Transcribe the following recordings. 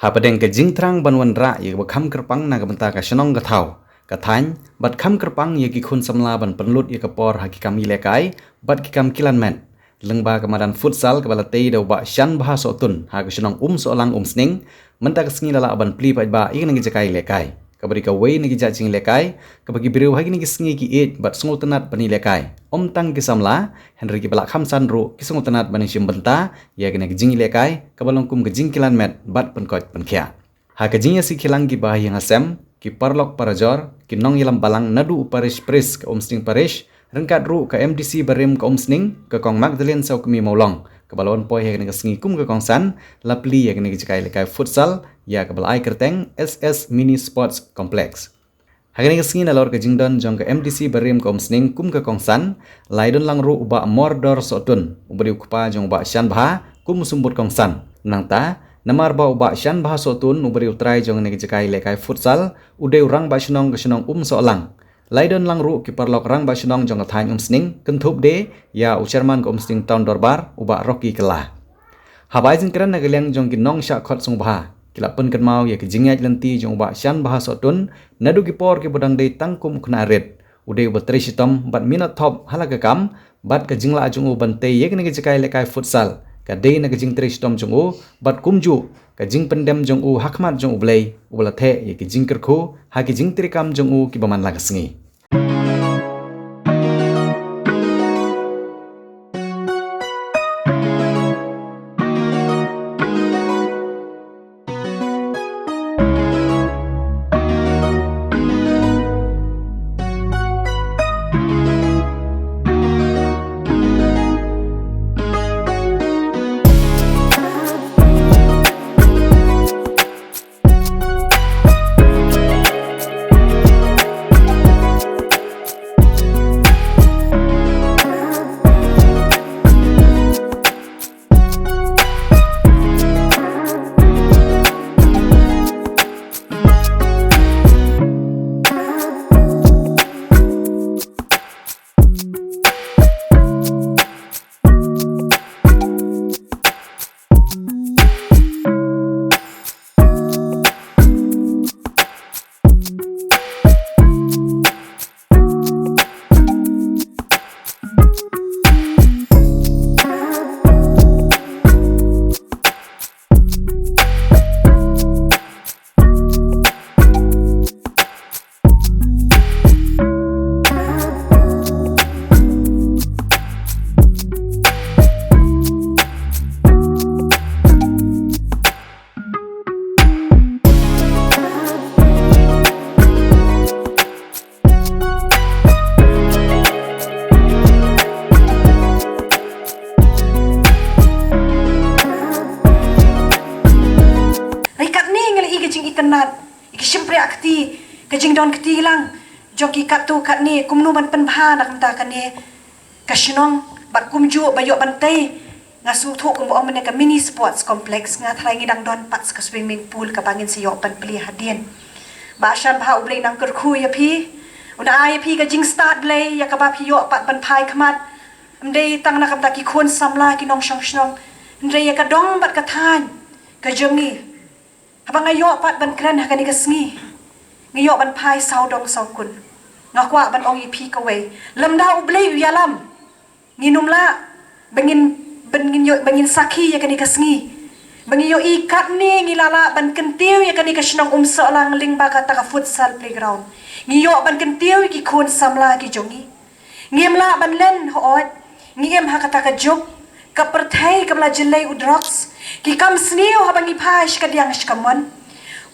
Hapadeng ke jingtrang banwan ra ye bakam kerpang na kabenta ka shenong gathau. Katany bat kam kerpang ye ki khun samla ban penlut ye kapor haki kam ilekai bat ki kam kilan men. Lengba kemadan futsal kebala tei dau ba shan bah sotun ha ka shenong solang sning menta ka sngi lala ban pli pa ba ik ngi jakai lekai. Kabari ka wei ngi jajing lekai kabagi biru hagi ngi sngi ki it bat sungul tenat bani lekai. Tang ki samla Henry ki balak khamsan ru ki sungul tenat bani shimbenta ye ki jing lekai kabalong kum ke jing kilan met bat penkot penkhia. Ha ka jing si khilang ki bah yang asem ki parlok parajor ki nong yelam balang nadu parish pris ka sning parish rengkat ru ka MDC barim ka sning ka kong Magdalene sau kemi maulong kabalon poi he ka sngi kum ka kong san lapli ye ka jakai lekai futsal ya kabalai kerteng SS Mini Sports Complex. Hagani kasingin alor ke jingdon jong ke MDC barim ke sning kum ke kongsan laidon lang ru uba mordor sotun ubari ukpa jong uba shan bha kum sumbut kongsan nangta namar ba uba shan bha sotun ubari utrai jong ne jakai lekai futsal ude urang ba shnong ke shnong solang laidon lang ru ki parlok rang ba shnong jong thain sning kentup de ya ucerman ke sning town dorbar uba rocky kelah habai jingkran na geliang jong ki nong sha khot sung bha kilapun kan mau ya ke jingat lenti jong ba shan bah sotun nadu ki por ki bodang dei tangkum khna red ude batri sitom bat minat top halaga kam bat ka jingla jong ban te ye ke jakai lekai futsal ka dei na ka jing tri sitom jong bat kumju ka jing pendem jong hakmat jong blei ubla the ye ki jing kerkhu ha ki jing tri kam jong ki baman lagasngi. Kejing don ketilang joki katu kat ni kumnu ban penbha nak menta kan ni kashnong bat kumju bayok bantai ngasu thu kum om ne ka mini sports complex nga thrai ngidang don pat ka swimming pool ka bangin siyo pan pli hadien ba shan bha ublei nang ker khu ya phi una ai phi ka jing start lei ya ka ba phi yo pat ban phai khmat mdei tang na kam ta ki khon samla ki nong shong shnong ndrei ya ka dong bat ka than ka jongi habang ayo pat ban kran ha ka ni ka sngi ngiyo ban phai sau dong sau kun ngakwa ban ong ipi ka we lamda ublei uyalam nginumla bengin sakhi ya kani kasngi bengiyo ikat ni ngilala ban kentiu ya kani kasnong solang ling ba kata ka futsal playground ngiyo ban kentiu ki khun samla ki jongi ngiemla ban len hoot ngiem ha kata ka jok ka perthai ka bla jelai udrox ki kam sniu habang iphai ka diang shkamon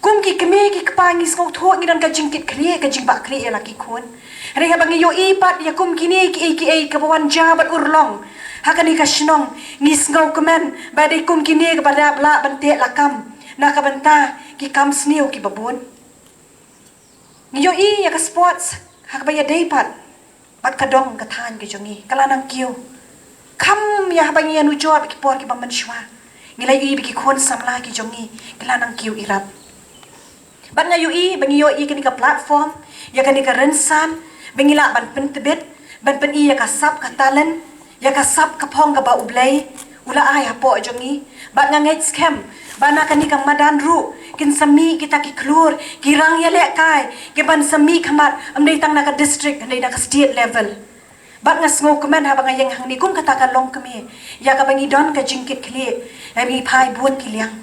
kum ki kemi ki kpangi skok tho ngi dan ka jingkit kri ka jingba kri la ki khun re ha bangi yo ipat ya kum kini ki ka bawan jabat urlong hakani ka shnong ngi sngau kemen badai kum kini ka bada bla bante lakam na ka banta ki kam sniu ki babun ngi yo ya ka sports hak baya deipat bat ka dong ka than ki jongi kala nang kiu kam ya bangi anu job ki por ki bang manshwa ngilai bi ki khon samla ki jongi kala nang kiu irat ban ngayu bangi yo kani ka platform ya kani ka rensan bangila ban pentebet ban pen ya ka sap ka talent ya ka sap ka phong ka ba ublay Ula ay hapo jongi, bat ngangait scam, bana kani kang madan ru, kin sami kita ki klur, kirang ya lek kai, ki ban sami kamat, amdai tang naka district, amdai naka state level. Bat ngas ngo kemen habang ayang hang ni kum katakan long kemi, ya ka bangi don ka jingkit kli, abi pai buon kiliang.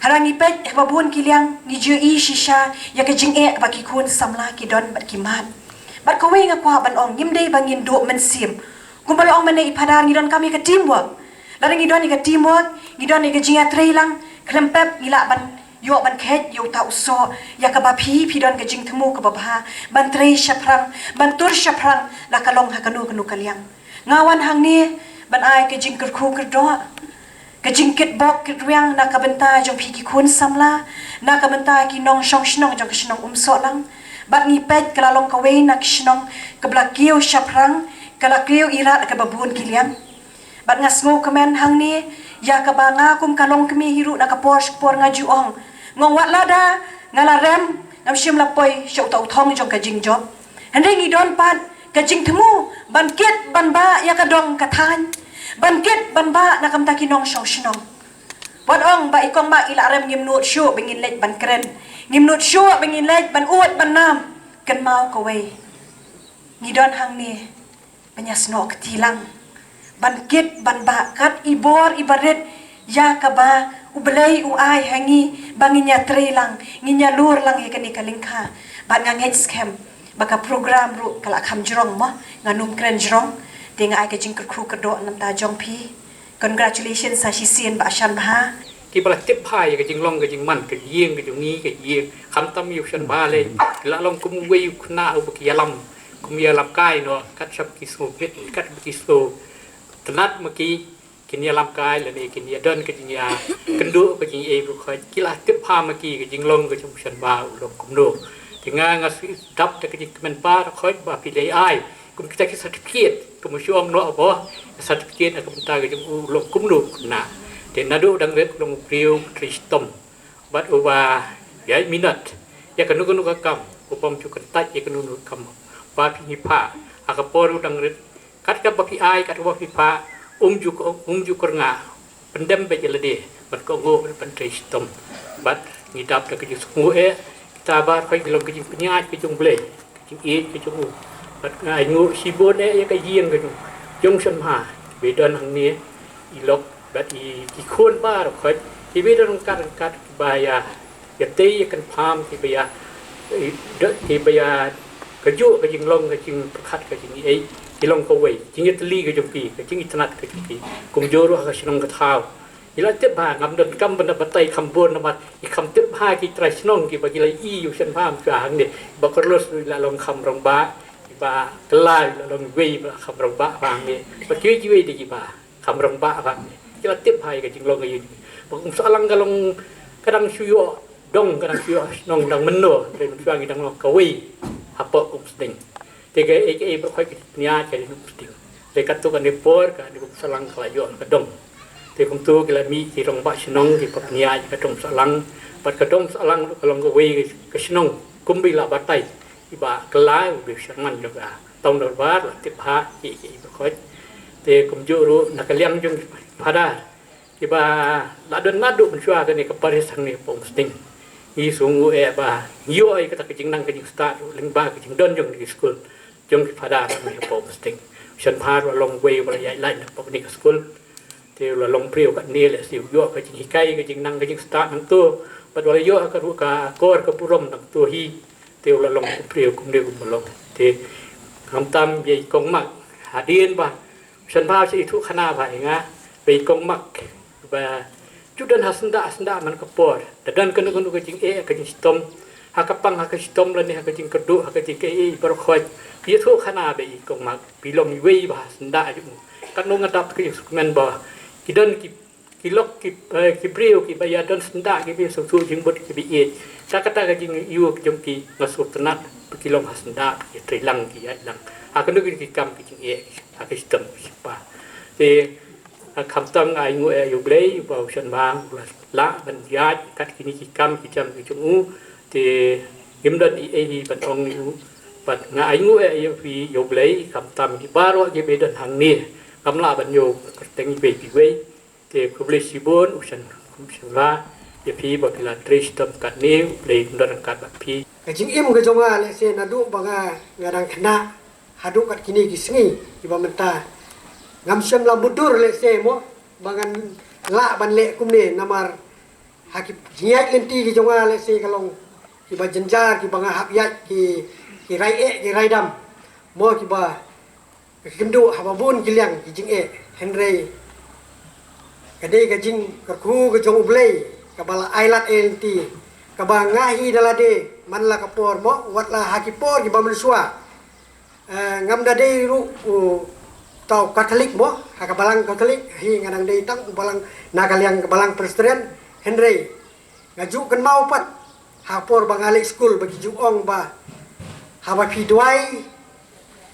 Harang ipet ba buon kiliang ni ju i shisha, ya ka jing ba ki kun samla ki don bat ki mat. Bat ko we nga kwa ban ong yimdai bangin do men sim. Kumpala ong mana ipadar ngidon kami ke teamwork. Larang ngidon ke teamwork, ngidon ke jinga trailang, klempep ngila ban yo ban khet yo ta uso, ya ka ba pi don ke jing temu ke babha, ban trei shaprang, ban tur shaprang la kalong hakanu kanu kaliang. Ngawan hang ni ban ai ke jing kerku kerdo. Ke jing kit bok kit riang na ka benta jong pi ki kun samla, na ka benta ki nong shong shnong jong shnong umso lang. Bat ni pet kalalong ka we na kishnong ke blakio shaprang. Kalau kau irat ke babun kiliang, bat ngasngo kemen hang ni, ya ke banga kum kalong kemi hiru nak por ngaju ong, ngong wat lada ngalarem ngam sim lapoi syau tau thong jong ka jing job, hendai ngidon pat ka jing temu ban ket ban ba ya ka dong ka than, ban ket ban ba nak am taki nong syau shnong, wat ong ba ikong ma ilarem ngim nut syu bengin lek ban keren, ngim nut syu bengin lek ban uat ban nam, ken mau ka we, ngidon hang ni. Penyasno ketilang bangkit ban bakat ibor ibaret ya kaba ubelai uai hangi banginya trelang nginya lur lang ya kani kalingka ban nganget scam baka program ru kala kham jrong mo nganum kren jrong tinga ai ka jingker kru kerdo nam ta jong pi congratulations sa shisien ba shan ba ki bala tip phai ka jing long ka jing man ka yeng ka jing ngi ka yeng kham tam yu shan ba le la long kum we yu khna u ki yalam kumia lam kai no kat shap ki so bit kat ki so tenat maki kinia lam kai le ni kinia don ke jinya kendu ke jing e bu khoi kila tip pha maki ke jing long ke chung shan ba long kum no tinga ngas dap te ke jing men pa khoi ba pi le ai kum kita ki certificate kum syong no bo certificate ak ta ke jing long kum no na te nadu dang ret long priu tristom bat uba ya minat ya kanu kanu ka kam upam chu kan tat ya kanu kam bagi hipa akaporu dangrit kat ka baki ai kat baki hipa umju kornga pendem be jelede bat ko go pentri stom bat ngidap ta ke sungu e kita bar khoi gelom ke penyat ke jung ble ke e ke jung bat ngai ngu sibon e ya ka yeng ke jung san ha be don hang ni ilok bat i khon bar khoi ti be don kat baya ya te kan pham ti baya ti baya keju ke jing long ke jing perkat ke jing ei ilong ko wei jing itli ke jong pi ke jing itnat ke jing pi kum joru ha sinong ka thau ila te ba ngam don kam benda batai khambon namat I kham te ba ki trai sinong ki bagi lai I yu sen pham ka hang ni ba korlos la long kham rong ba ba kelai la long wei ba kham rong ba hang ni ba ki wei de ki ba kham rong ba hang ni ila te ba ke jing long ke yu ba kum salang ka long kadang suyo dong kadang suyo nong dang meno re suang dang long ka wei apa umsting tiga eke berkhoi nya jadi umsting dekat tu kan depor kan di salang kelayo kadong te kum tu kila mi ki rong ba sinong ki papnya ka dong salang pat ka dong salang kalong ko we ka sinong kum bi la batai iba kelai bi sangan juga tong dor bar la tip ha ki berkhoi te kum juru nakaliang jung pada iba la don nadu mensua kan ni ka paris sang ni umsting I sungu e ba yo ai kata kejing nang kejing start ling ba kejing don jong di school jong ki pada me po sting shan par long way ba ya lai na po ni school te la long priu ka ni le siu yo kejing hikai kejing nang kejing start nang tu ba do yo ka ru ka kor ka purom nang tu hi te la long priu kum de kum long te ham tam ye kong mak hadien ba shan par si thu khana ba nga be kong mak ba Judan hasenda man kapor. Dan kenu ke jing e ke jing stom. Hakapang hakastom lan ni hakajing kedu hakajing ke e berkhoi. Dia tu khana be kong mak bilong wei ba senda ju. Kan no ngadap ke men ba. Kidan kilok ki brio ki baya dan senda ki bi su jing bot ki bi e. Ta kata ke jing yu ke jong ki masuk tenat kilong hasenda ki trilang ki ya lang. Akan ki kam ki jing e hakastom pa. Te kham tang ai ngu e yu blei ba shan bang la ban ya kat kini ki kam ki cham ki chung te gim dan e hi ban ong yu bat nga ai ngu e yu fi yu blei kham tam ki baro ki be dan hang ni kamla ban yo teng be pi we ke publish bon usan kumsala ya pi bakila trish tam kat ni play ndar kat ba pi Kajing im ke jonga le se nadu banga ngarang kena hadu kat kini kisngi iba menta ngam syam la budur le se mo bangan la ban le kumne namar hakip jiat lenti ki jonga le se kalong ki ba jenjar ki banga hap yat ki rai ki rai dam mo ki ba kindu hababun kiliang ki jing henry kadai kajing kerku ke jong ublei kabala ailat lenti kabang ngahi dalade man la kapor mo wat la hakipor ki bamul suwa ngam dade ru tau katolik mo hakabalang katolik hi nganang dei tang balang nakaliang balang presiden henry ngaju kan mau pat hapor bangalik school bagi juong ba haba pi duai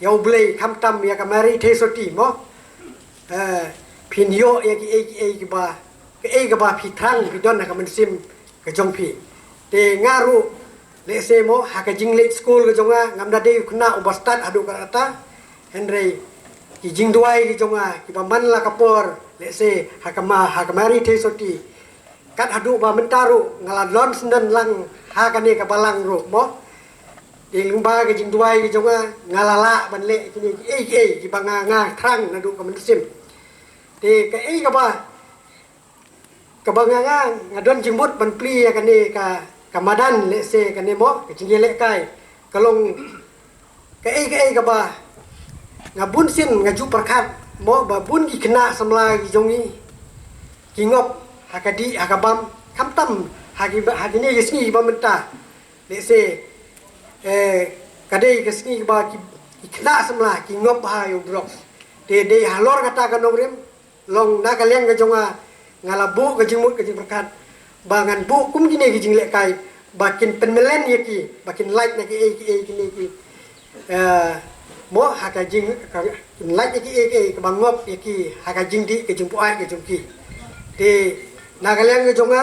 yau blei kam tam ya kamari tesoti mo pinyo ya ki ba ke ba pi thang pi don ka mensim ke jong pi te ngaru le se mo haka jing le school ke jonga ngam dade kuna ubastat adu kata henry ki jing duai ki jonga ki paman la kapor le se hakamari tesoti kat adu ba mentaru ngaladlon sendan lang hakane ka balang ro mo di lungba ke jing duai ki jonga ngalala ban le kini ki banga nga thang adu ka mensim te ka ka ba ka banga nga ngadon jimbut ban pli ya kane ka kamadan le se kane mo ke jing le kai kalong ka ba ngabun sin ngaju perkat mo babun ki kena samla ki jongi ki ngop hakadi hakabam kamtam hakini yesni ba menta le se kadai kesni ba ki kena samla ki ngop ha yo brok de halor kata kanong rim long nakaliang ke jonga ngalabu ke jingmut ke jing perkat bangan bu kum kini ki jing le kai bakin penmelen yaki bakin light na ki kini ki mo haka jing light ki bangop ki haka jing di ke jing puai ke jing ki de nakaliang ke jonga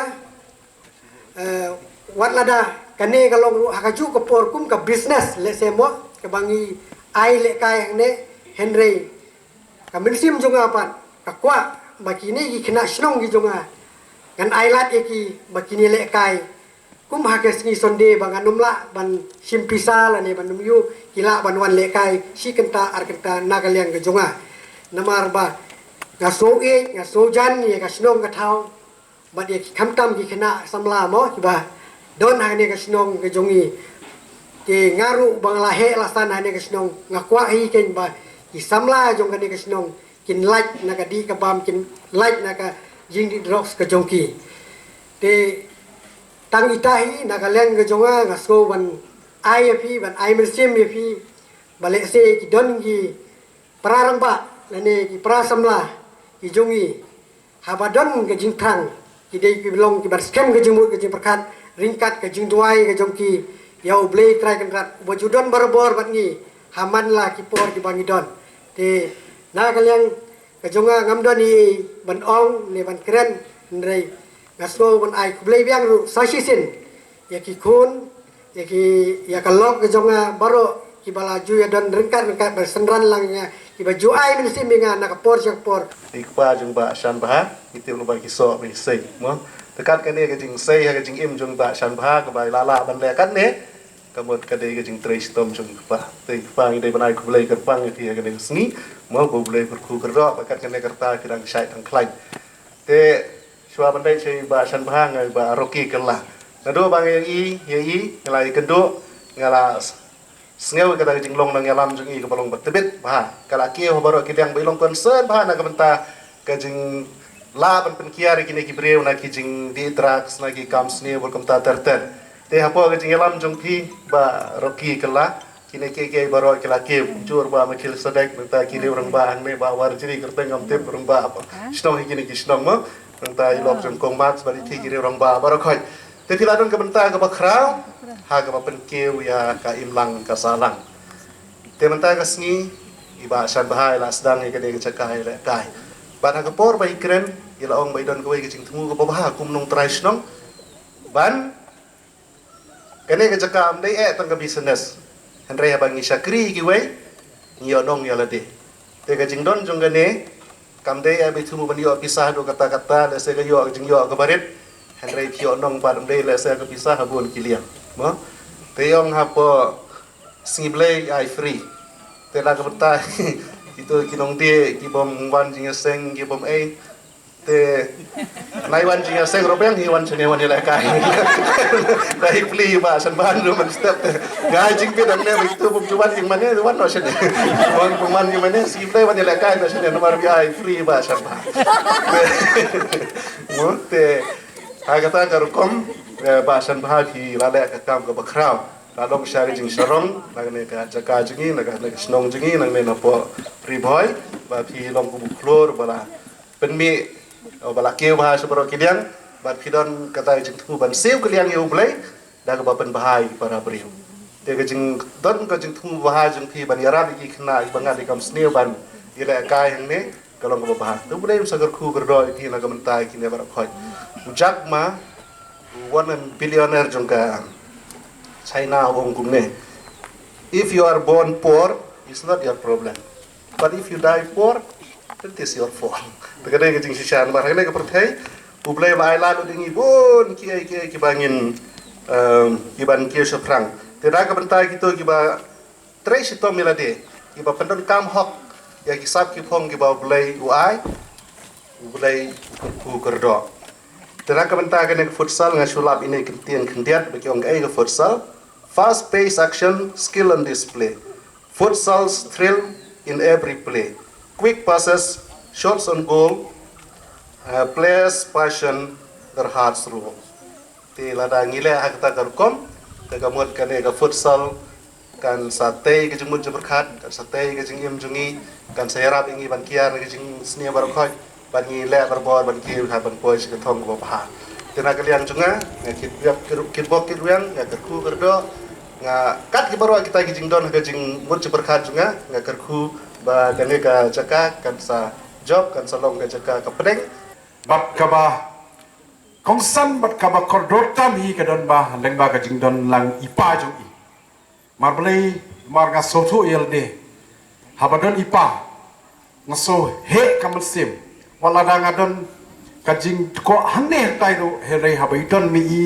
wat lada kane kalong haka ju ke por kum ka business le se mo ke bangi ai le kai ne henry ka mensim jonga pat ka kwa bakini ki kena snong ki jonga kan ailat ki bakini le kai kum hakes ni sonde bang anumla ban simpisa la ne ban yu kila ban wan le kai si kenta ar kenta nakaliang ke jonga namar ba ngaso ngaso jan ni ka snong ka thau ba de kamtam ki kena samla mo ki ba don ha ne ka snong ke jongi ke ngaru bang la he la san ha ne ka snong ngakwa hi ken ba ki samla jong ka ne ka snong kin like na ka di ka bam kin like na ka jing di drops ka jongki te tang itahi na ka leng ka jonga ngaso ban IFP ban I mersim IFP bale se ki don ki prarang ba lane ki prasamla ki jongi habadon ka jing thang ki dei ki belong ki bar scam ka jing mut ka jing perkat ringkat ka jing duai ka jongki yau blei try kan rat bojudon barbor bat ni haman la ki por ki bangi don te na kaliang kajonga ngamdon ni ban ong ni ban keren ndrei ngaso ban ai kublei biang ru sasisin ya ki kun ya kalok kajonga baro ki balaju ya don rengkat bersendran langnya ki baju ai min siminga na kapor por ikpa jung ba shan ba itu lu ba ki so bi sei mo tekat kan ne ka jing sei ha ka jing im jung ba shan ba ka bai la ban le kan ne kamot kadai ka jing trace tom jung pa te pa ngi dai banai ku blai kerpang ki ka dai sni mo ku blai per ku kerro bakat kan ne kerta ki dang sai tang klai te shwa bandai sei ba shan ba ngai ba roki kala nado bang ye ngalai kendo ngala sngew ka dang jing long nang yalam jung i ka balong batebet ba kala ki ho baro ki dang bilong concern ba na ka benta ka jing la ban pen kiari ki ne ki breu na ki jing di tracks na ki kam sne bol kam ta terten te hapo ke jingelam jongki ba roki kala kine ke baro kala ke jur ba makil sadek ta kile urang ba ang me ba war jiri kerteng ngam te urang ba apa snong hikini ki snong mo ta ilok jong kong mat ba ti kile urang ba baro khoi te tiladon ke benta ke ba krau ha ke ba pen keu ya ka imlang ka salang te benta ka sngi iba shan bahai la sedang ke de cakai le kai ba ha ke por ba ikren ila ong ba don ko ke jing temu ke ba kum nong trai snong ban kene ke cakam dai tang ke business henry abangi syakri ki we yo dong yo lade te ke jing don jong gane kamde abi tumu ban yo pisah do kata-kata le se ga yo jing yo ga barit Henry kio nong pa dum le se ga pisah habun kilian mo te yong ha po singible ai free te la ga bata itu kinong dia ki bom wan jing seng ki bom ai te nai wan jing seng robeng hi wan chene wan le kai dai free ba san ban do man step ga jing pe dan ne itu bom juan jing mane wan no chene wan man jing mane singible wan le kai no chene no mar bi ai free ba san ba mo te agata karukom bahasan bahagi lale kakam ke bakrau lalong syari jing sarong nagne ka jaka jingi naga snong jingi nagne napo priboy ba phi long ku klor bala penmi bala keu bahasa bro kidian ba phidon kata jing thu ban seu kliang eu blai da ba pen bahai para briu te ka jing don ka jing thu bahai jing phi ban yara bi khna bangal di kam sneu ban ila kai hang ne kalong ka bahai tu blai sagar khu berdo ki naga mentai ki ne bara khoi Jack Ma, one billionaire jongka China wong kumne. If you are born poor, it's not your problem. But if you die poor, it is your fault. Tegade ke jing sishan mar hele ke perthai, ublai ba ila do dingi bon ki bangin ki ban ki seprang. Teda ke bentai gitu ki ba tres to milade, ki ba pendon kam hok ya ki sap ki phong ki ba ublai ublai ku kerdo. Tera kebentar kena futsal dengan sulap ini kentian bagi orang ke futsal. Fast pace action, skill on display. Futsal's thrill in every play. Quick passes, shots on goal. Players passion, their hearts rule. Ti lada ngile hak ta karkom. Tega mut kena ke futsal kan sate ke jemut jeberkat, kan sate ke jengim jungi, kan sayarap ingi ban kian ke jeng senia barokhoi. Bagi le berbor bagi ban pois ke thong ko pha tena kalian junga kit bok kit wiang nga kerku berdo nga kat ki baro kita ki jingdon ke jing mut berkhat junga nga kerku ba dane ka jaka kan sa job kan salong ka jaka ka pedeng bat kaba kongsan bat kaba kordor tam hi ka don ba leng ba ka jingdon lang ipa jong i mar blai mar nga so thu el de habadon ipa ngaso he kamelsim wala dangadon kajing ko hanne tairo hele habaiton mi i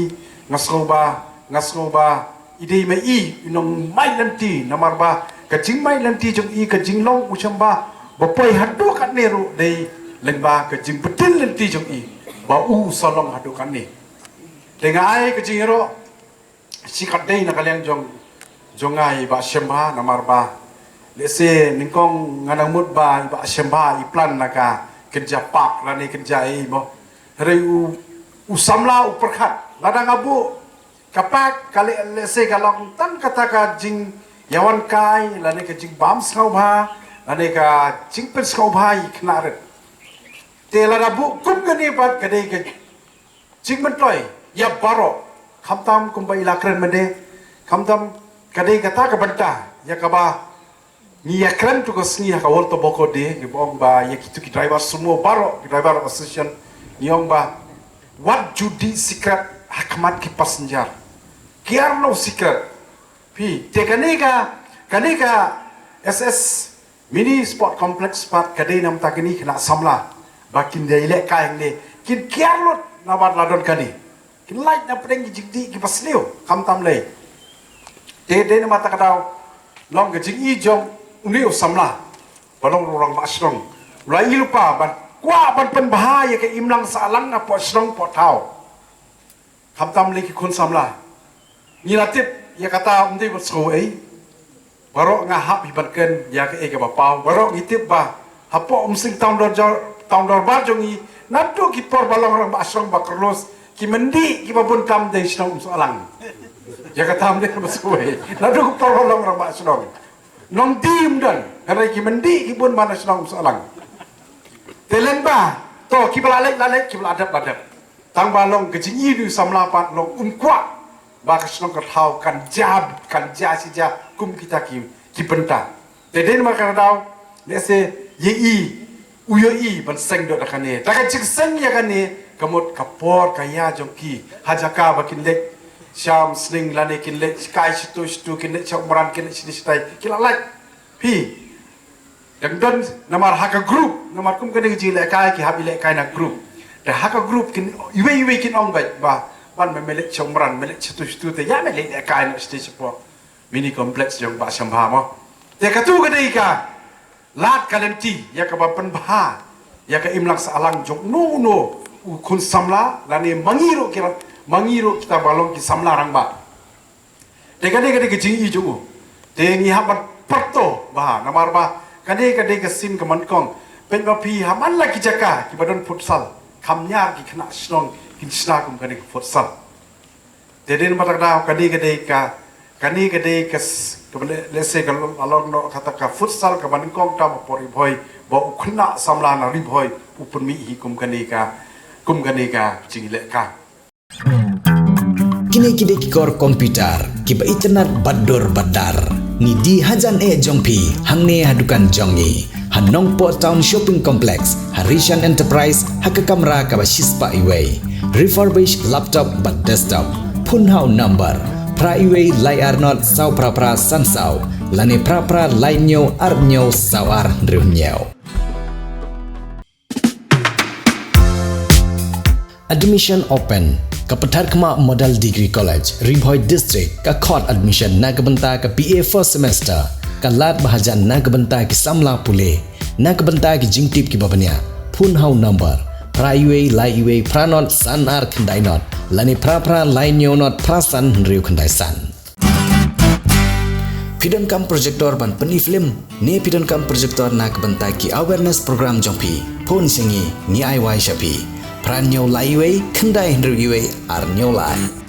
ngasoba ide me i inong mai lanti namarba kajing mai lanti jong i kajing long uchamba bapoi hadu kan neru dei lengba kajing betin lanti jong i ba u salong hadu kan ne dengai kajing ro sikat dei na kaliang jongai ba shemba namarba lese ningkong nganang mut ba shemba i plan naka kerja pak lani kerja mo hari usamla uperkat ladang abu kapak kali lese kalong tan kata ka jing yawan kai lani ka jing bam skau ba lani ka jing pen skau ba iknaret te ladabu kum gani pat kadai ka jing mentoy ya baro khamtam kumbai lakren mende khamtam kadai kata ka banta ya kaba ni yakran tu kosni ha kawal to boko de ni bong ba ya kitu ki driver semua baro ki driver association ni ong ba what judi secret hakmat ki passenger kiar no secret pi te kanika SS mini sport complex part kadai nam takini kena samla bakin dia ilek kaing ni kin kiar lot nabat ladon kani kin light na pedeng jikdi ki pasleo kam tam lei te na mata kadau long ke jing i jong uniu samla balong orang masrong lai lupa ban kwa ban pen bahaya ke imlang salang na po srong po tau khamtam le ki khun samla ni latip ya kata umdi bot so ei baro nga hap hiban ken ya ke ke bapau baro ngitip ba hapo umsing taun dor ba jongi nantu ki por balong orang masrong ba kerlos ki mendi ki babun kam de srong salang ya kata umdi bot so ei nantu ki por balong orang masrong nong tim dan hari ki mendi ki pun mana senang salang telen ba to ki balalek ki baladap tang balong ke jingi du samla pat long unkwa ba ka senang ka thau kan ja si ja kum kita ki benta te den ma ka dau lese ye uyo ban seng do kan ne ta ka chik seng ya kan ne kamot kapor kaya jongki hajaka bakin lek Syam sling lani kinle sky situ kin chok maran kin sini sitai kilalak pi dan don namar haka group namar kum kene ji le kai ki habi le kai na group da haka group kin iwe kin ong bai ba ban me melek chomran melek chitu te ya melek le kai na stage po mini complex jong ba shambha mo te ka tu ka dei ka lat kalenti ya ka ba pen bha ya ka imlak salang jong no kun samla lani mangiro kita balong ki samla rang ba te ka jing i ju te ngi habat perto ba namar ba kade ka sin ka man kong pen ba pi haman la ki jaka ki badon futsal kamnya ki kena snong kin sna kum kade futsal te den matak da kade ka lese ka along no kata ka futsal ka man kong ta pori boy ba ukna samla na ri boy upun mi hi kum kade ka jing le ka Kini ki kor komputer, kiba internet bador badar. Ni di hajan jongpi, hangne hadukan jongi. Hanong Po Town Shopping Complex, Harishan Enterprise, haka kamera kaba shispa iway. Refurbished laptop but desktop. Punhau number. Pra iway layar not sau pra sansau. Lani pra lainyo arnyo sawar drunyo. Admission open. Kapetar Kema Model Degree College, Ribhoi District, ka court admission na kabenta ka BA first semester, ka lat bahajan na kabenta ki samla pule, na kabenta ki jingtip ki babanya, punhau number, pra-iwe, lai-iwe, pra-not, san-ar kendai-not, lani pra lai-nyo-not, pra-san henriu kendai-san. Pidon kam projector ban peni film, ni pidon kam projector na kabenta ki awareness program jompi, pun singi, ni ai wai shapi. Pranyo laiwe, kendai henru iwe, arnyo lai.